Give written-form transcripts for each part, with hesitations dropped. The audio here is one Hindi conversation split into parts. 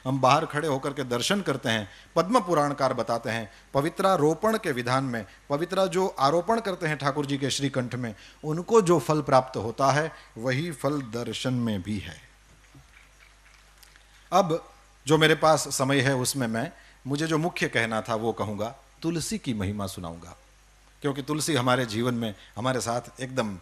हम बाहर खड़े होकर के दर्शन करते हैं। पद्म पुराणकार बताते हैं पवित्रारोपण के विधान में, पवित्रा जो आरोपण करते हैं ठाकुर जी के श्रीकंठ में, उनको जो फल प्राप्त होता है वही फल दर्शन में भी है। अब जो मेरे पास समय है उसमें मुझे जो मुख्य कहना था वो कहूँगा, तुलसी की महिमा सुनाऊंगा, क्योंकि तुलसी हमारे जीवन में हमारे साथ एकदम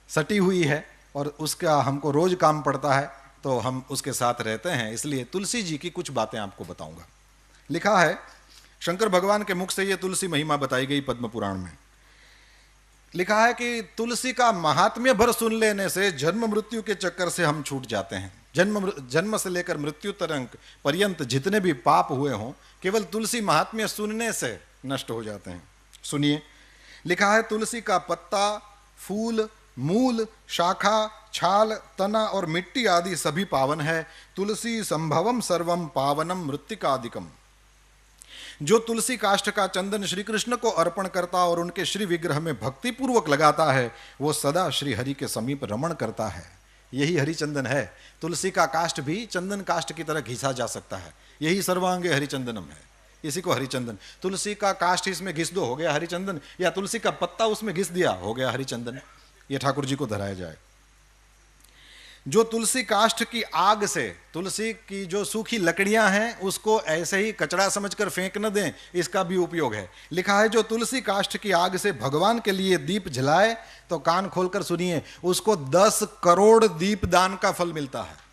सटी हुई है और उसका हमको रोज काम पड़ता है, तो हम उसके साथ रहते हैं, इसलिए तुलसी जी की कुछ बातें आपको बताऊंगा। लिखा है शंकर भगवान के मुख से ये तुलसी महिमा बताई गई पद्म पुराण में। लिखा है कि तुलसी का महात्म्य भर सुन लेने से जन्म मृत्यु के चक्कर से हम छूट जाते हैं। जन्म से लेकर मृत्यु तक पर्यंत जितने भी पाप हुए हों केवल तुलसी महात्म्य सुनने से नष्ट हो जाते हैं। सुनिए, लिखा है तुलसी का पत्ता, फूल, मूल, शाखा, छाल, तना और मिट्टी आदि सभी पावन है। तुलसी संभवम सर्वम पावनम मृत्तिकादिकम। जो तुलसी काष्ठ का चंदन श्री कृष्ण को अर्पण करता और उनके श्री विग्रह में भक्ति पूर्वक लगाता है वो सदा श्री हरि के समीप रमण करता है। यही हरिचंदन है। तुलसी का काष्ठ भी चंदन काष्ठ की तरह घिसा जा सकता है, यही सर्वांगे हरिचंदनम है, इसी को हरिचंदन। तुलसी का काष्ठ इसमें घिस दो, हो गया हरिचंदन, या तुलसी का पत्ता उसमें घिस दिया, हो गया हरिचंदन। ये ठाकुर जी को धराया जाए। जो तुलसी काष्ठ की आग से, तुलसी की जो सूखी लकड़ियां हैं उसको ऐसे ही कचरा समझकर फेंक न दें, इसका भी उपयोग है। लिखा है जो तुलसी काष्ठ की आग से भगवान के लिए दीप जलाए, तो कान खोलकर सुनिए, उसको 10 करोड़ दीप दान का फल मिलता है।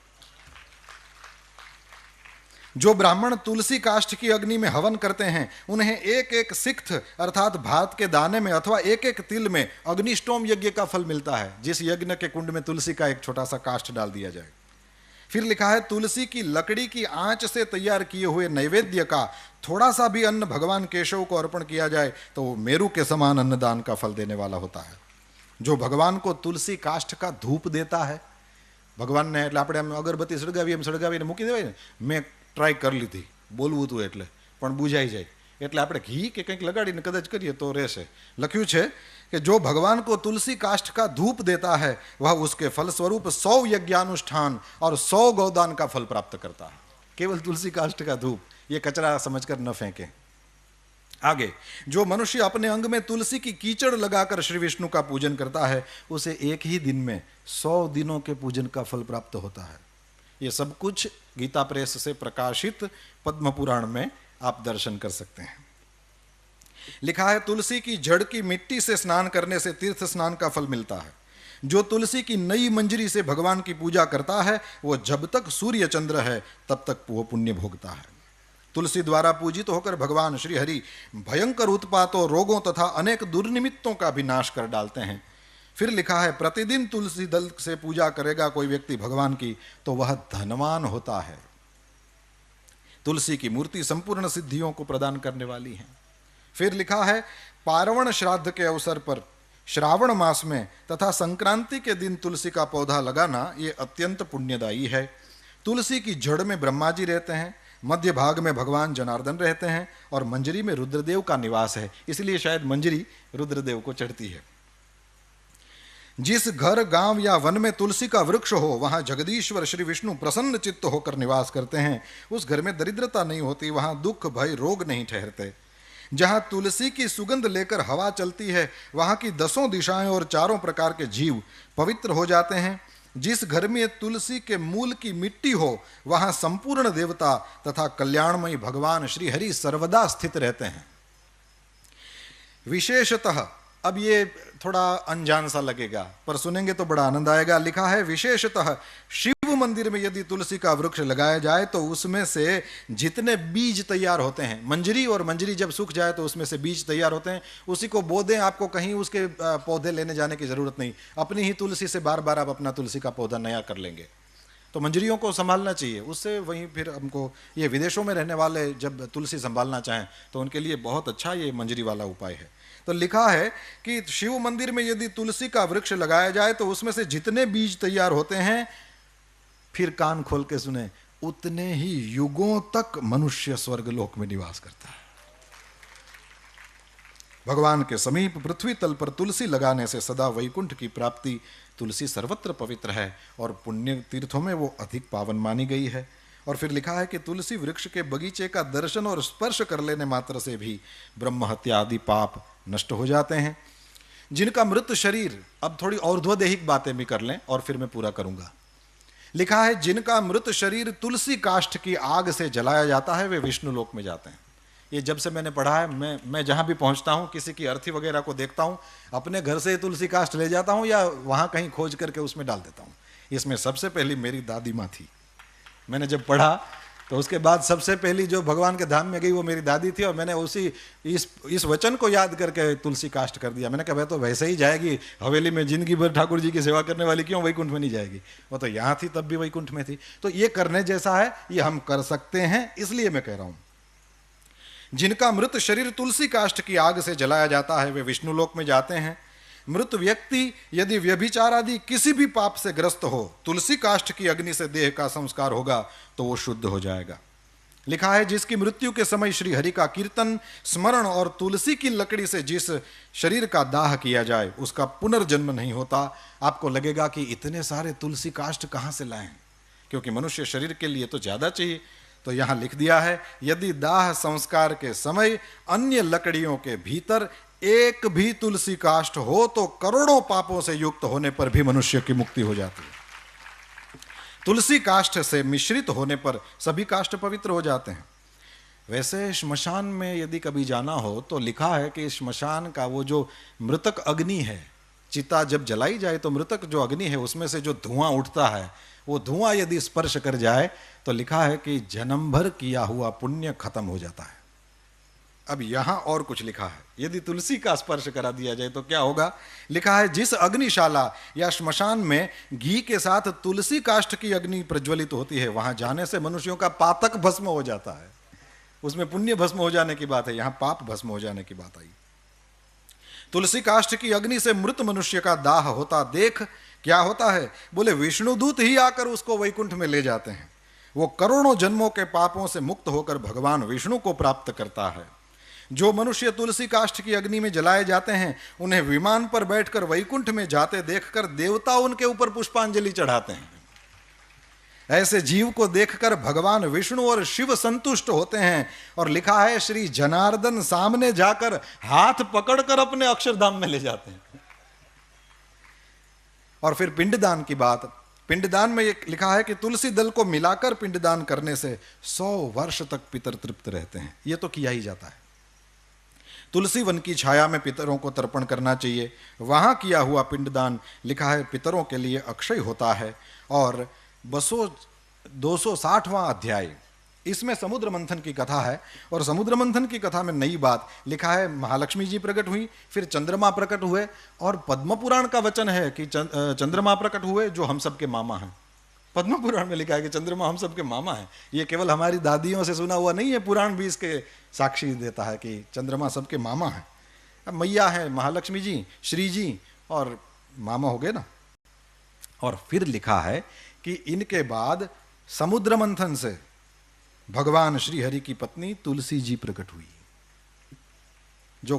जो ब्राह्मण तुलसी काष्ठ की अग्नि में हवन करते हैं उन्हें एक एक सिक्त अर्थात भात के दाने में अथवा एक एक तिल में अग्निष्टोम यज्ञ का फल मिलता है, जिस यज्ञ के कुंड में तुलसी का एक छोटा सा काष्ठ डाल दिया जाए। फिर लिखा है तुलसी की लकड़ी की आंच से तैयार किए हुए नैवेद्य का थोड़ा सा भी अन्न भगवान केशव को अर्पण किया जाए तो वो मेरु के समान अन्नदान का फल देने वाला होता है। जो भगवान को तुलसी काष्ठ का धूप देता है, भगवान ने એટલે આપણે અગરબત્તી સળગાવીને મૂકી દેવાય ને, મેં ટ્રાય કરી લીધી બોલવું હતું એટલે પણ બુઝાઈ જાય, એટલે આપણે ઘી કે કંઈક લગાડીને કદાચ કરીએ તો રહેશે। લખ્યું છે कि जो भगवान को तुलसी काष्ठ का धूप देता है वह उसके फल स्वरूप 100 यज्ञानुष्ठान और 100 गौदान का फल प्राप्त करता है। केवल तुलसी काष्ठ का धूप, ये कचरा समझकर न फेंकें। आगे, जो मनुष्य अपने अंग में तुलसी की कीचड़ लगाकर श्री विष्णु का पूजन करता है उसे एक ही दिन में 100 दिनों के पूजन का फल प्राप्त होता है। ये सब कुछ गीता प्रेस से प्रकाशित पद्म पुराण में आप दर्शन कर सकते हैं। लिखा है तुलसी की जड़ की मिट्टी से स्नान करने से तीर्थ स्नान का फल मिलता है। जो तुलसी की नई मंजरी से भगवान की पूजा करता है वो जब तक सूर्य चंद्र है तब तक वो पुण्य भोगता है। तुलसी द्वारा पूजित होकर भगवान श्री हरि भयंकर उत्पातों, रोगों तथा अनेक दुर्निमित्तों का भी नाश कर डालते हैं। फिर लिखा है प्रतिदिन तुलसी दल से पूजा करेगा कोई व्यक्ति भगवान की तो वह धनवान होता है। तुलसी की मूर्ति संपूर्ण सिद्धियों को प्रदान करने वाली है। फिर लिखा है पार्वण श्राद्ध के अवसर पर श्रावण मास में तथा संक्रांति के दिन तुलसी का पौधा लगाना ये अत्यंत पुण्यदायी है। तुलसी की जड़ में ब्रह्मा जी रहते हैं, मध्य भाग में भगवान जनार्दन रहते हैं और मंजरी में रुद्रदेव का निवास है, इसलिए शायद मंजरी रुद्रदेव को चढ़ती है। जिस घर, गांव या वन में तुलसी का वृक्ष हो वहां जगदीश्वर श्री विष्णु प्रसन्न चित्त होकर निवास करते हैं। उस घर में दरिद्रता नहीं होती, वहां दुख भय रोग नहीं ठहरते। जहां तुलसी की सुगंध लेकर हवा चलती है वहां की 10 दिशाएं और 4 प्रकार के जीव पवित्र हो जाते हैं। जिस घर में तुलसी के मूल की मिट्टी हो वहां संपूर्ण देवता तथा कल्याणमयी भगवान श्री हरि सर्वदा स्थित रहते हैं। विशेषतः, अब ये थोड़ा अनजान सा लगेगा पर सुनेंगे तो बड़ा आनंद आएगा। लिखा है विशेषतः शिव मंदिर में यदि तुलसी का वृक्ष लगाया जाए तो उसमें से जितने बीज तैयार होते हैं, मंजरी और मंजरी जब सूख जाए तो उसमें से बीज तैयार होते हैं, उसी को बो दें, आपको कहीं उसके पौधे लेने जाने की जरूरत नहीं, अपनी ही तुलसी से बार बार आप अपना तुलसी का पौधा नया कर लेंगे। तो मंजरियों को संभालना चाहिए, उससे वहीं फिर हमको ये विदेशों में रहने वाले जब तुलसी संभालना चाहें तो उनके लिए बहुत अच्छा ये मंजरी वाला उपाय है। तो लिखा है कि शिव मंदिर में यदि तुलसी का वृक्ष लगाया जाए तो उसमें से जितने बीज तैयार होते हैं, फिर कान खोल के सुने, उतने ही युगों तक मनुष्य स्वर्गलोक में निवास करता है। भगवान के समीप पृथ्वी तल पर तुलसी लगाने से सदा वैकुंठ की प्राप्ति। तुलसी सर्वत्र पवित्र है और पुण्य तीर्थों में वो अधिक पावन मानी गई है। और फिर लिखा है कि तुलसी वृक्ष के बगीचे का दर्शन और स्पर्श कर लेने मात्र से भी ब्रह्म हत्या आदि पाप नष्ट हो जाते हैं। जिनका मृत शरीर, अब थोड़ी और्ध्वदेहिक बातें भी कर लें और फिर मैं पूरा करूंगा। लिखा है जिनका मृत शरीर तुलसी काष्ठ की आग से जलाया जाता है वे विष्णु लोक में जाते हैं। ये जब से मैंने पढ़ा है, मैं जहां भी पहुंचता हूं, किसी की अर्थी वगैरह को देखता हूं, अपने घर से तुलसी काष्ठ ले जाता हूं या वहां कहीं खोज करके उसमें डाल देता हूं। इसमें सबसे पहली मेरी दादी माँ थी। मैंने जब पढ़ा तो उसके बाद सबसे पहली जो भगवान के धाम में गई वो मेरी दादी थी, और मैंने उसी इस वचन को याद करके तुलसी काष्ठ कर दिया। मैंने कहा वह तो वैसे ही जाएगी, हवेली में जिंदगी भर ठाकुर जी की सेवा करने वाली क्यों वैकुंठ में नहीं जाएगी, वो तो यहाँ थी तब भी वैकुंठ में थी। तो ये करने जैसा है, ये हम कर सकते हैं, इसलिए मैं कह रहा हूं जिनका मृत शरीर तुलसी काष्ठ की आग से जलाया जाता है वे विष्णु लोक में जाते हैं। मृत व्यक्ति यदि व्यभिचार आदि किसी भी पाप से ग्रस्त हो, तुलसी काष्ठ की अग्नि से देह का संस्कार होगा तो वो शुद्ध हो जाएगा। लिखा है जिसकी मृत्यु के समय श्री हरि का कीर्तन स्मरण और तुलसी की लकड़ी से जिस शरीर का दाह किया जाए उसका पुनर्जन्म नहीं होता। आपको लगेगा कि इतने सारे तुलसी काष्ठ कहाँ से लाएं, क्योंकि मनुष्य शरीर के लिए तो ज्यादा चाहिए। तो यहां लिख दिया है यदि दाह संस्कार के समय अन्य लकड़ियों के भीतर एक भी तुलसी काष्ठ हो तो करोड़ों पापों से युक्त होने पर भी मनुष्य की मुक्ति हो जाती है। तुलसी काष्ठ से मिश्रित होने पर सभी काष्ठ पवित्र हो जाते हैं। वैसे श्मशान में यदि कभी जाना हो तो लिखा है कि श्मशान का वो जो मृतक अग्नि है, चिता जब जलाई जाए तो मृतक जो अग्नि है उसमें से जो धुआं उठता है, वो धुआं यदि स्पर्श कर जाए तो लिखा है कि जन्म भर किया हुआ पुण्य खत्म हो जाता है। अब यहां और कुछ लिखा है, यदि तुलसी का स्पर्श करा दिया जाए तो क्या होगा। लिखा है जिस अग्निशाला या श्मशान में घी के साथ तुलसी काष्ठ की अग्नि प्रज्वलित होती है वहां जाने से मनुष्यों का पातक भस्म हो जाता है। उसमें पुण्य भस्म हो जाने की बात है, यहां पाप भस्म हो जाने की बात आई। तुलसी काष्ठ की अग्नि से मृत मनुष्य का दाह होता देख क्या होता है, बोले विष्णुदूत ही आकर उसको वैकुंठ में ले जाते हैं। वो करोड़ों जन्मों के पापों से मुक्त होकर भगवान विष्णु को प्राप्त करता है। जो मनुष्य तुलसी काष्ठ की अग्नि में जलाए जाते हैं उन्हें विमान पर बैठकर वैकुंठ में जाते देखकर देवता उनके ऊपर पुष्पांजलि चढ़ाते हैं। ऐसे जीव को देखकर भगवान विष्णु और शिव संतुष्ट होते हैं, और लिखा है श्री जनार्दन सामने जाकर हाथ पकड़कर अपने अक्षरधाम में ले जाते हैं। और फिर पिंडदान की बात, पिंडदान में लिखा है कि तुलसी दल को मिलाकर पिंडदान करने से 100 वर्ष तक पितर तृप्त रहते हैं। यह तो किया ही जाता है। तुलसी वन की छाया में पितरों को तर्पण करना चाहिए। वहां किया हुआ पिंडदान लिखा है पितरों के लिए अक्षय होता है। और 260वां अध्याय, इसमें समुद्र मंथन की कथा है, और समुद्र मंथन की कथा में नई बात लिखा है महालक्ष्मी जी प्रकट हुई, फिर चंद्रमा प्रकट हुए, और पद्म पुराण का वचन है कि चंद्रमा प्रकट हुए जो हम सबके मामा हैं। पद्म पुराण में लिखा है कि चंद्रमा हम सबके मामा हैं। ये केवल हमारी दादियों से सुना हुआ नहीं है, पुराण भी इसके साक्षी देता है कि चंद्रमा सबके मामा हैं। अब मैया है महालक्ष्मी जी, श्री जी, और मामा हो गए ना। और फिर लिखा है कि इनके बाद समुद्र मंथन से भगवान श्री हरि की पत्नी तुलसी जी प्रकट हुई, जो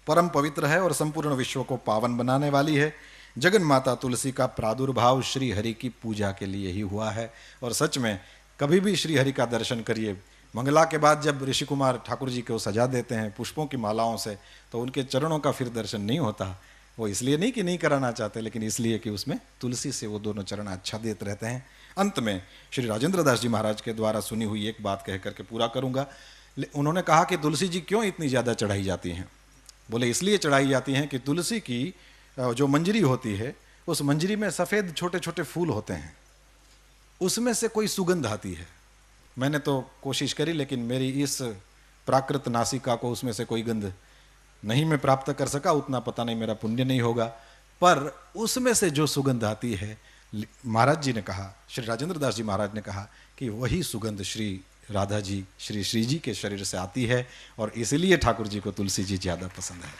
परम पवित्र है और संपूर्ण विश्व को पावन बनाने वाली है। जगन माता तुलसी का प्रादुर्भाव श्री हरि की पूजा के लिए ही हुआ है। और सच में कभी भी श्री हरि का दर्शन करिए, मंगला के बाद जब ऋषि कुमार ठाकुर जी को सजा देते हैं पुष्पों की मालाओं से, तो उनके चरणों का फिर दर्शन नहीं होता। वो इसलिए नहीं कि नहीं कराना चाहते, लेकिन इसलिए कि उसमें तुलसी से वो दोनों चरण अच्छा देते रहते हैं। अंत में श्री राजेंद्र दास जी महाराज के द्वारा सुनी हुई एक बात कह करके पूरा करूंगा। उन्होंने कहा कि तुलसी जी क्यों इतनी ज़्यादा चढ़ाई जाती हैं। बोले इसलिए चढ़ाई जाती हैं कि तुलसी की जो मंजरी होती है, उस मंजरी में सफ़ेद छोटे छोटे फूल होते हैं, उसमें से कोई सुगंध आती है। मैंने तो कोशिश करी, लेकिन मेरी इस प्राकृत नासिका को उसमें से कोई गंध नहीं मैं प्राप्त कर सका। उतना पता नहीं मेरा पुण्य नहीं होगा, पर उसमें से जो सुगंध आती है, महाराज जी ने कहा, श्री राजेंद्र दास जी महाराज ने कहा कि वही सुगंध श्री राधा जी, श्री श्री जी के शरीर से आती है, और इसलिए ठाकुर जी को तुलसी जी ज़्यादा पसंद है।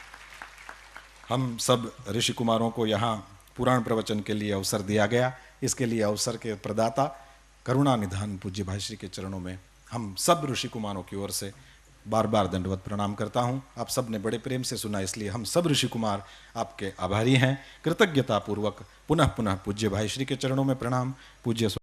हम सब ऋषि कुमारों को यहाँ पुराण प्रवचन के लिए अवसर दिया गया। इसके लिए अवसर के प्रदाता करुणा निधान पूज्य भाई श्री के चरणों में हम सब ऋषि कुमारों की ओर से बार बार दंडवत प्रणाम करता हूँ। आप सब ने बड़े प्रेम से सुना, इसलिए हम सब ऋषि कुमार आपके आभारी हैं। कृतज्ञता पूर्वक पुनः पुनः पूज्य भाई श्री के चरणों में प्रणाम। पूज्य